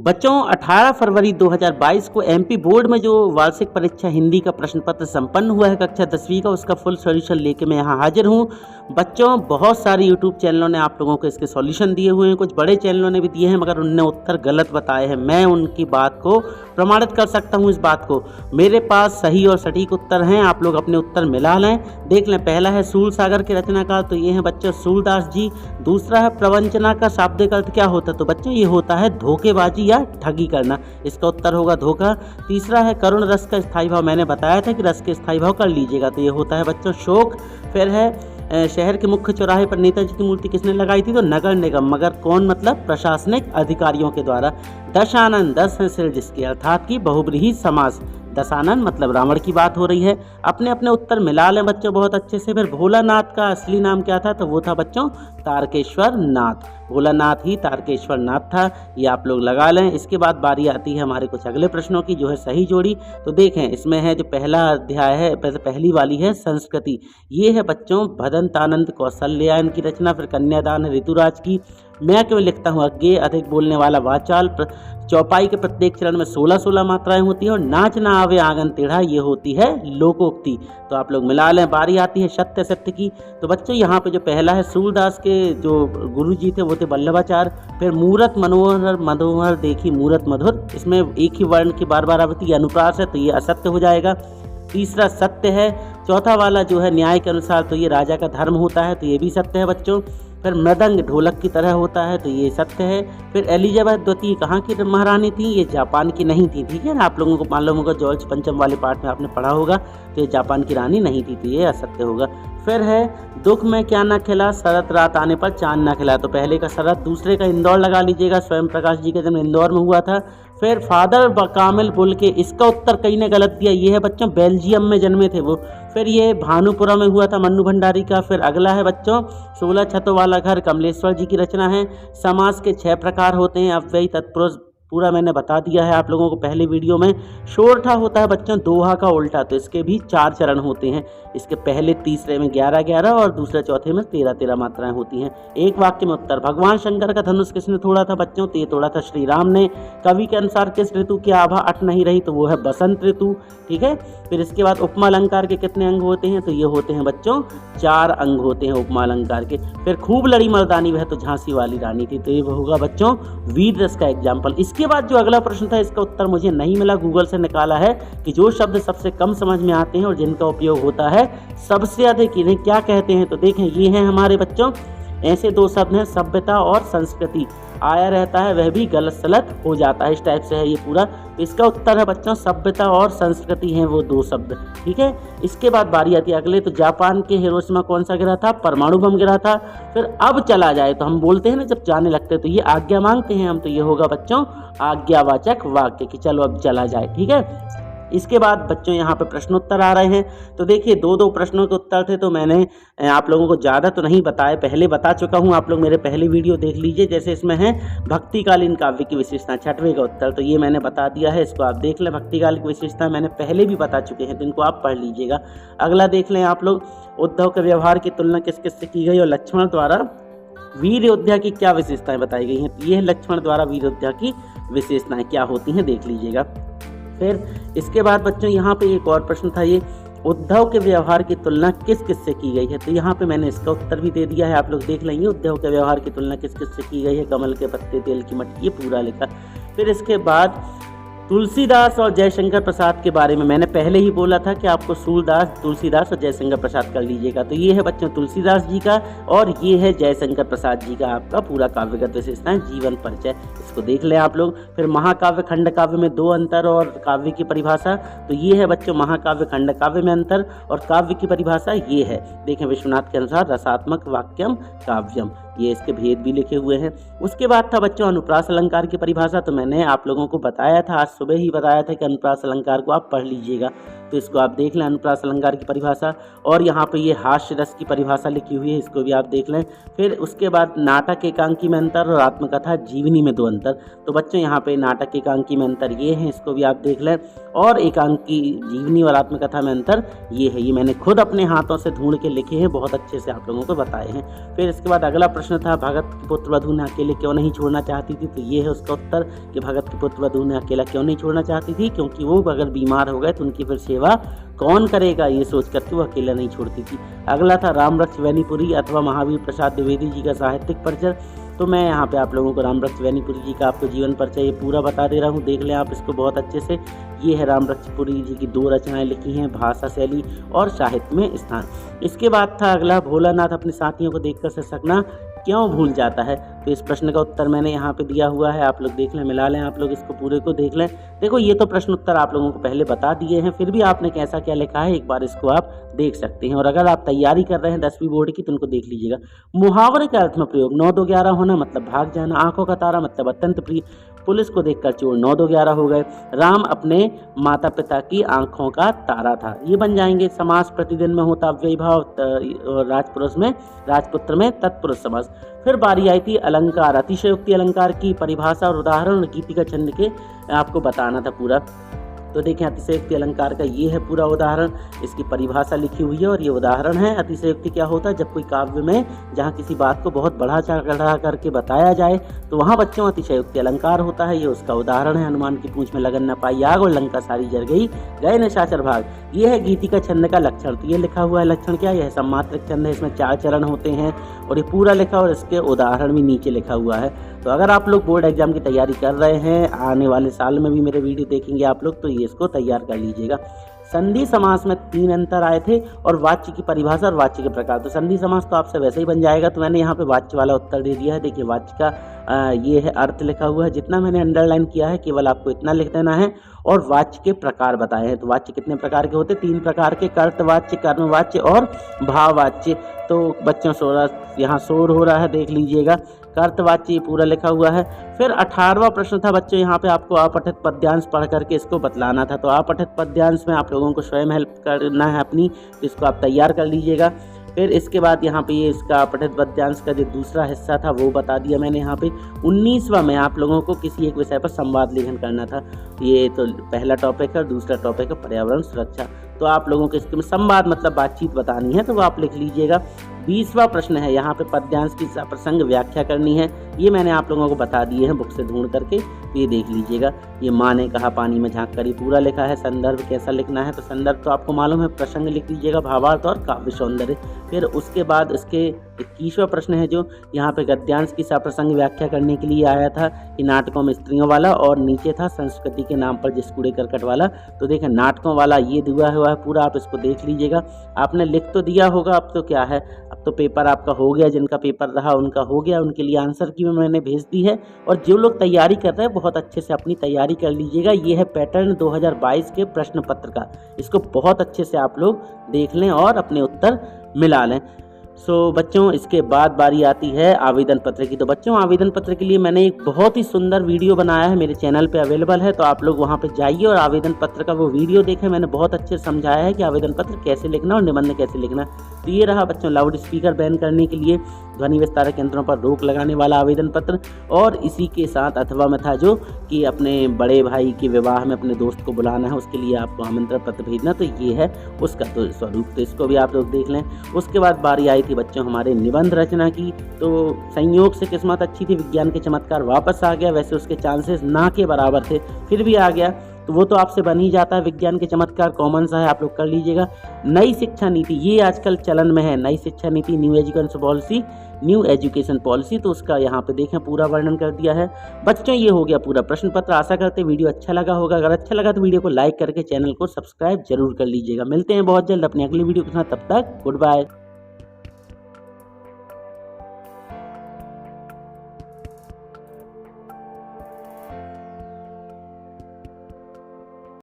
बच्चों 18 फरवरी 2022 को MP board में जो वार्षिक परीक्षा हिंदी का प्रश्न पत्र संपन्न हुआ है कक्षा 10वीं का, उसका फुल सॉल्यूशन लेके मैं यहाँ हाजिर हूँ। बच्चों बहुत सारे यूट्यूब चैनलों ने आप लोगों को इसके सॉल्यूशन दिए हुए हैं, कुछ बड़े चैनलों ने भी दिए हैं, मगर उनने उत्तर गलत बताए हैं। मैं उनकी बात को प्रमाणित कर सकता हूँ। इस बात को मेरे पास सही और सटीक उत्तर हैं, आप लोग अपने उत्तर मिला लें, देख लें। पहला है सूलसागर के रचनाकार, तो ये है बच्चों सूलदास जी। दूसरा है प्रवंचना का शाब्दिक अर्थ क्या होता है, तो बच्चों ये होता है धोखेबाजी या ठगी करना, इसका उत्तर होगा धोखा। तीसरा है करुण रस का स्थायी भाव, मैंने बताया था कि रस के स्थायी भाव कर लीजिएगा, तो ये होता है बच्चों शोक। फिर है शहर के मुख्य चौराहे पर नेताजी की मूर्ति किसने लगाई थी, तो नगर निगम, मगर कौन, मतलब प्रशासनिक अधिकारियों के द्वारा। दशानन 10 हैं सिर जिसके, अर्थात कि बहुब्रीहि समास। दशानन मतलब रावण की बात हो रही है। अपने अपने उत्तर मिला लें बच्चों बहुत अच्छे से। फिर भोलानाथ का असली नाम क्या था, तो वो था बच्चों तारकेश्वर नाथ। भोलानाथ ही तारकेश्वर नाथ था, ये आप लोग लगा लें। इसके बाद बारी आती है हमारे कुछ अगले प्रश्नों की, जो है सही जोड़ी। तो देखें इसमें है जो पहला अध्याय है, पहली वाली है संस्कृति, ये है बच्चों भदंतानंद कौशल्यायन की रचना। फिर कन्यादान है ऋतुराज की। मैं क्यों लिखता हूँ अज्ञे अधिक बोलने वाला वाचाल। चौपाई के प्रत्येक चरण में 16-16 मात्राएं होती है। और नाच ना आवे आंगन टेढ़ा, ये होती है लोकोक्ति। तो आप लोग मिला लें। बारी आती है सत्य सत्य की। तो बच्चों यहाँ पे जो पहला है सूरदास के जो गुरु जी थे वो थे वल्लभाचार्य। फिर मूरत मनोहर मनोहर देखी मूरत मधुर, इसमें एक ही वर्ण की बार बार आवृत्ति अनुप्रास है, तो ये असत्य हो जाएगा। तीसरा सत्य है। चौथा वाला जो है न्याय के अनुसार, तो ये राजा का धर्म होता है, तो ये भी सत्य है बच्चों। फिर मृदंग ढोलक की तरह होता है, तो ये सत्य है। फिर एलिजाबेथ द्वितीय कहाँ की महारानी थी, ये जापान की नहीं थी, ठीक है ना। आप लोगों को मालूम होगा, जॉर्ज पंचम वाले पार्ट में आपने पढ़ा होगा, तो ये जापान की रानी नहीं थी, तो ये असत्य होगा। फिर है दुख में क्या ना खिला शरद रात आने पर चांद ना खिला, तो पहले का शरद, दूसरे का इंदौर लगा लीजिएगा, स्वयं प्रकाश जी का जन्म इंदौर में हुआ था। फिर फादर कामिल बुल के, इसका उत्तर कई ने गलत दिया, ये है बच्चों बेल्जियम में जन्मे थे वो। फिर ये भानुपुरा में हुआ था मन्नू भंडारी का। फिर अगला है बच्चों 16 छतों वाला घर, कमलेश्वर जी की रचना है। समास के 6 प्रकार होते हैं, अव्ययी तत्पुरुष पूरा मैंने बता दिया है आप लोगों को पहले वीडियो में। शोरठा होता है बच्चों दोहा का उल्टा, तो इसके भी 4 चरण होते हैं। इसके पहले तीसरे में 11-11 और दूसरे चौथे में 13-13 मात्राएं होती हैं। एक वाक्य में उत्तर। भगवान शंकर का धनुष किसने तोड़ा था बच्चों, तो ये तोड़ा था श्री राम ने। कवि के अनुसार किस ऋतु की आभा अट नहीं रही, तो वो है बसंत ऋतु, ठीक है। फिर इसके बाद उपमा अलंकार के कितने अंग होते हैं, तो ये होते हैं बच्चों 4 अंग होते हैं उपमा अलंकार के। फिर खूब लड़ी मर्दानी वह तो झांसी वाली रानी थी, तो ये होगा बच्चों वीर रस का एग्जाम्पल। इसके बाद जो अगला प्रश्न था, इसका उत्तर मुझे नहीं मिला, गूगल से निकाला है कि जो शब्द सबसे कम समझ में आते हैं और जिनका उपयोग होता है सबसे अधिक, इन्हें क्या कहते हैं। तो देखें ये हैं हमारे बच्चों ऐसे 2 शब्द हैं, सभ्यता और संस्कृति। आया रहता है वह भी गलत सलत हो जाता है, इस टाइप से है ये पूरा। इसका उत्तर है बच्चों सभ्यता और संस्कृति हैं वो 2 शब्द, ठीक है। इसके बाद बारी आती है अगले, तो जापान के हिरोशिमा कौन सा गिरा था, परमाणु बम गिरा था। फिर अब चला जाए, तो हम बोलते हैं ना जब जाने लगते हैं तो ये आज्ञा मांगते हैं हम, तो ये होगा बच्चों आज्ञावाचक वाक्य कि चलो अब चला जाए, ठीक है। इसके बाद बच्चों यहाँ पे प्रश्नोत्तर आ रहे हैं। तो देखिए 2-2 प्रश्नों के उत्तर थे, तो मैंने आप लोगों को ज़्यादा तो नहीं बताए, पहले बता चुका हूँ, आप लोग मेरे पहले वीडियो देख लीजिए। जैसे इसमें है भक्तिकालीन काव्य की विशेषता, 6वें का उत्तर, तो ये मैंने बता दिया है, इसको आप देख लें। भक्तिकाल की विशेषता मैंने पहले भी बता चुके हैं, तो इनको आप पढ़ लीजिएगा। अगला देख लें आप लोग, उद्धव के व्यवहार की तुलना किस किस से की गई और लक्ष्मण द्वारा वीर योद्धा की क्या विशेषताएं बताई गई हैं। ये लक्ष्मण द्वारा वीर योद्धा की विशेषताएं क्या होती हैं, देख लीजिएगा। फिर इसके बाद बच्चों यहाँ पे एक और प्रश्न था, ये उद्धव के व्यवहार की तुलना किस किस से की गई है, तो यहाँ पे मैंने इसका उत्तर भी दे दिया है, आप लोग देख लेंगे। उद्धव के व्यवहार की तुलना किस किस से की गई है, कमल के पत्ते तेल की मटकी, ये पूरा लिखा। फिर इसके बाद तुलसीदास और जयशंकर प्रसाद के बारे में मैंने पहले ही बोला था कि आपको सूरदास, तुलसीदास और जयशंकर प्रसाद कर लीजिएगा। तो ये है बच्चों तुलसीदास जी का और ये है जयशंकर प्रसाद जी का आपका पूरा काव्यगत विशेषताएं, जीवन परिचय, इसको देख लें आप लोग। फिर महाकाव्य खंड काव्य में 2 अंतर और काव्य की परिभाषा, तो ये है बच्चों महाकाव्य खंड काव्य में अंतर और काव्य की परिभाषा ये है, देखें विश्वनाथ के अनुसार रसात्मक वाक्यम काव्यम, ये इसके भेद भी लिखे हुए हैं। उसके बाद था बच्चों अनुप्रास अलंकार की परिभाषा, तो मैंने आप लोगों को बताया था, आज सुबह ही बताया था कि अनुप्रास अलंकार को आप पढ़ लीजिएगा। तो इसको आप देख लें, अनुप्रास अलंकार की परिभाषा। और यहाँ पे ये हास्य रस की परिभाषा लिखी हुई है, इसको भी आप देख लें। फिर उसके बाद नाटक एकांकी में अंतर और आत्मकथा जीवनी में 2 अंतर। तो बच्चों यहाँ पे नाटक एकांकी में अंतर ये है, इसको भी आप देख लें। और एकांकी जीवनी और आत्मकथा में अंतर ये है, ये मैंने खुद अपने हाथों से ढूंढ के लिखे हैं, बहुत अच्छे से आप लोगों को बताए हैं। फिर इसके बाद अगला प्रश्न था, भगत की पुत्रवधू ने अकेले क्यों नहीं छोड़ना चाहती थी। तो ये है उसका उत्तर कि भगत की पुत्रवधू ने अकेला क्यों नहीं छोड़ना चाहती थी, क्योंकि वो अगर बीमार हो गए तो उनकी फिर सेवा कौन करेगा, ये सोच करके वो अकेला नहीं छोड़ती थी। अगला था रामरक्ष वैनीपुरी अथवा महावीर प्रसाद द्विवेदी जी का साहित्यिक परिचय। तो मैं यहाँ पे आप लोगों को रामरक्ष वैनीपुरी जी का आपको जीवन परिचय ये पूरा बता दे रहा हूँ, देख लें आप इसको बहुत अच्छे से। ये है रामरक्षपुरी जी की 2 रचनाएं लिखी हैं, भाषा शैली और साहित्य में स्थान। इसके बाद था अगला, भोलानाथ अपने साथियों को देखकर सिसकना क्यों भूल जाता है। तो इस प्रश्न का उत्तर मैंने यहाँ पे दिया हुआ है, आप लोग देख लें, मिला लें, आप लोग इसको पूरे को देख लें। देखो ये तो प्रश्न उत्तर आप लोगों को पहले बता दिए हैं, फिर भी आपने कैसा क्या लिखा है एक बार इसको आप देख सकते हैं। और अगर आप तैयारी कर रहे हैं 10वीं बोर्ड की तो उनको देख लीजिएगा। मुहावरे के अर्थ में प्रयोग, 9 2 11 होना मतलब भाग जाना, आंखों का तारा मतलब अत्यंत प्रिय, पुलिस को देखकर चोर, 9 2 11 हो गए। राम अपने माता पिता की आंखों का तारा था, ये बन जाएंगे। समास प्रतिदिन में होता अव्ययी भाव, राजपुत्र में तत्पुरुष समास। फिर बारी आई थी अलंकार, अतिशयोक्ति अलंकार की परिभाषा और उदाहरण, गीतिका छंद के आपको बताना था पूरा। तो देखें अतिशयोक्ति अलंकार का ये है पूरा उदाहरण, इसकी परिभाषा लिखी हुई है और ये उदाहरण है। अतिशयोक्ति क्या होता है, जब कोई काव्य में जहाँ किसी बात को बहुत बढ़ा चढ़ा करके बताया जाए तो वहाँ बच्चों अतिशयोक्ति अलंकार होता है, ये उसका उदाहरण है। हनुमान की पूंछ में लगन न पाई आग और लंका सारी जल गई, गए निशाचर भाग। ये है गीतिका छंद का लक्षण। तो ये लिखा हुआ है लक्षण क्या, यह सम्मात्रक छंद है, इसमें 4 चरण होते हैं और ये पूरा लिखा और इसके उदाहरण भी नीचे लिखा हुआ है। तो अगर आप लोग बोर्ड एग्जाम की तैयारी कर रहे हैं, आने वाले साल में भी मेरे वीडियो देखेंगे आप लोग, तो ये इसको तैयार कर लीजिएगा। संधि समास में 3 अंतर आए थे और वाच्य की परिभाषा और वाच्य के प्रकार। तो संधि समास तो आपसे वैसे ही बन जाएगा, तो मैंने यहाँ पे वाच्य वाला उत्तर दे दिया है। देखिए वाच्य का ये है अर्थ लिखा हुआ है, जितना मैंने अंडरलाइन किया है केवल आपको इतना लिख देना है। और वाच्य के प्रकार बताए हैं, तो वाच्य कितने प्रकार के होते हैं, 3 प्रकार के, कर्तवाच्य, कर्मवाच्य और भाववाच्य। तो बच्चों यहाँ शोर हो रहा है, देख लीजिएगा, कर्तवाच्य पूरा लिखा हुआ है। फिर 18वां प्रश्न था बच्चों, यहाँ पे आपको अपठित पद्यांश पढ़ करके इसको बतलाना था। तो अपठित पद्यांश में आप लोगों को स्वयं हेल्प करना है अपनी, तो इसको आप तैयार कर लीजिएगा। फिर इसके बाद यहाँ पे ये इसका अपठित पद्यांश का जो दूसरा हिस्सा था वो बता दिया मैंने यहाँ पे। 19वां में आप लोगों को किसी एक विषय पर संवाद लेखन करना था। ये तो पहला टॉपिक है, दूसरा टॉपिक है पर्यावरण सुरक्षा। तो आप लोगों को इसमें संवाद मतलब बातचीत बतानी है, तो वो आप लिख लीजिएगा। 20वां प्रश्न है, यहाँ पे पद्यांश की प्रसंग व्याख्या करनी है, ये मैंने आप लोगों को बता दिए हैं बुक से ढूंढ करके, तो ये देख लीजिएगा। ये माँ ने कहा पानी में झांक कर, ये पूरा लिखा है। संदर्भ कैसा लिखना है, तो संदर्भ तो आपको मालूम है, प्रसंग लिख लीजिएगा, भावार्थ और काव्य सौंदर्य। फिर उसके बाद इसके 21वां प्रश्न है जो यहाँ पे गद्यांश की सप्रसंग व्याख्या करने के लिए आया था, कि नाटकों में स्त्रियों वाला, और नीचे था संस्कृति के नाम पर जिस कूड़े करकट वाला। तो देखें नाटकों वाला ये दिया हुआ है पूरा, आप इसको देख लीजिएगा। आपने लिख तो दिया होगा, अब तो क्या है, अब तो पेपर आपका हो गया, जिनका पेपर रहा उनका हो गया, उनके लिए आंसर की मैंने भेज दी है। और जो लोग तैयारी कर रहे हैं बहुत अच्छे से अपनी तैयारी कर लीजिएगा। ये है पैटर्न 2022 के प्रश्न पत्र का, इसको बहुत अच्छे से आप लोग देख लें और अपने उत्तर मिला लें। बच्चों इसके बाद बारी आती है आवेदन पत्र की। तो बच्चों आवेदन पत्र के लिए मैंने एक बहुत ही सुंदर वीडियो बनाया है, मेरे चैनल पे अवेलेबल है, तो आप लोग वहां पे जाइए और आवेदन पत्र का वो वीडियो देखें। मैंने बहुत अच्छे से समझाया है कि आवेदन पत्र कैसे लिखना और निबंध कैसे लिखना। तो ये रहा बच्चों लाउड स्पीकर बैन करने के लिए, ध्वनि विस्तारक यंत्रों पर रोक लगाने वाला आवेदन पत्र, और इसी के साथ अथवा में था जो कि अपने बड़े भाई के विवाह में अपने दोस्त को बुलाना है, उसके लिए आपको आमंत्रण पत्र भेजना। तो ये है उसका तो स्वरूप, तो इसको भी आप लोग देख लें। उसके बाद बारी आई थी बच्चों हमारे निबंध रचना की। तो संयोग से किस्मत अच्छी थी, विज्ञान के चमत्कार वापस आ गया। वैसे उसके चांसेस ना के बराबर थे, फिर भी आ गया, तो वो तो आपसे बन ही जाता है। विज्ञान के चमत्कार कॉमन सा है, आप लोग कर लीजिएगा। नई शिक्षा नीति, ये आजकल चलन में है, नई शिक्षा नीति, न्यू एजुकेशन पॉलिसी, तो उसका यहाँ पे देखें पूरा वर्णन कर दिया है। बच्चों ये हो गया पूरा प्रश्न पत्र। आशा करते वीडियो अच्छा लगा होगा, अगर अच्छा लगा तो वीडियो को लाइक करके चैनल को सब्सक्राइब जरूर कर लीजिएगा। मिलते हैं बहुत जल्द अपनी अगली वीडियो के साथ, तब तक गुड बाय।